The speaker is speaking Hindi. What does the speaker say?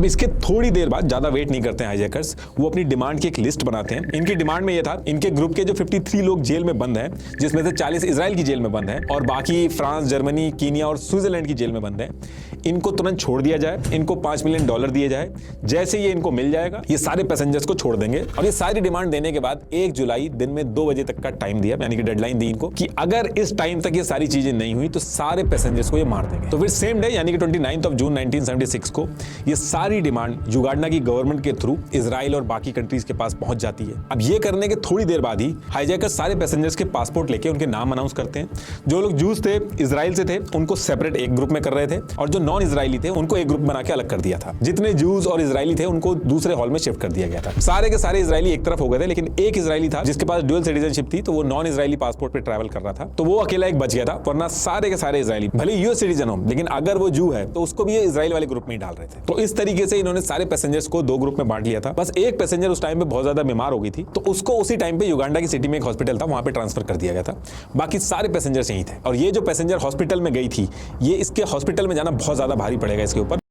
अब इसके थोड़ी देर बाद, ज्यादा वेट नहीं करते हैं हाईजैकर्स, वो अपनी डिमांड की एक लिस्ट बनाते हैं। इनकी डिमांड में ये था, इनके ग्रुप के जो 53 लोग जेल में बंद हैं, जिसमें से 40 इजराइल की जेल में बंद हैं और बाकी फ्रांस, जर्मनी, कीनिया और स्विट्जरलैंड की जेल में बंद हैं, इनको तुरंत छोड़ दिया जाए। इनको $5 मिलियन दिए जाए। जैसे ये इनको मिल जाएगा, ये सारे पैसेंजर्स को छोड़ देंगे। और ये सारी डिमांड देने के बाद 1 जुलाई दिन में 2 बजे तक का टाइम दिया, यानी कि डेडलाइन दी इनको कि अगर इस टाइम तक ये सारी चीजें नहीं हुई तो सारे पैसेंजर्स को ये मार देंगे। तो फिर सेम डे यानी कि 29 जून 1976 को ये सारी डिमांड युगांडा की गवर्नमेंट के थ्रू इजराइल और बाकी कंट्रीज के पास पहुंच जाती है। अब ये करने के थोड़ी देर बाद ही हाईजैकर्स सारे पैसेंजर्स के पासपोर्ट लेके उनके नाम अनाउंस करते हैं। जो लोग जूस थे, इजराइल से थे, उनको सेपरेट एक ग्रुप में कर रहे थे और जो नॉन इजरायली थे उनको एक ग्रुप बना के अलग कर दिया था। जितने जूस और इजरायली थे उनको दूसरे हॉल में शिफ्ट कर दिया गया था। सारे के सारे इजरायली एक तरफ हो गए थे, लेकिन एक इजरायली था जिसके पास ड्यूअल सिटीजनशिप थी, तो वो नॉन इजरायली पासपोर्ट पे ट्रैवल कर रहा था, तो वो अकेला एक बच गया था। वरना सारे के सारे इजरायली भले यूएस सिटीजन हो, लेकिन अगर वो जू है तो उसको भी ये इजराइल वाले ग्रुप में ही डाल रहे थे। तो इस तरीके से इन्होंने सारे पैसेंजर्स को 2 ग्रुप में बांट लिया था। बस एक पैसेंजर उस टाइम पे बहुत ज्यादा बीमार हो गई थी, तो उसको उसी टाइम पे युगांडा की सिटी में एक हॉस्पिटल था, वहां पे ट्रांसफर कर दिया गया था। बाकी सारे पैसेंजर्स यहीं थे। और ये जो पैसेंजर हॉस्पिटल में गई थी, ये इसके हॉस्पिटल में जाना बहुत ज्यादा भारी पड़ेगा इसके ऊपर,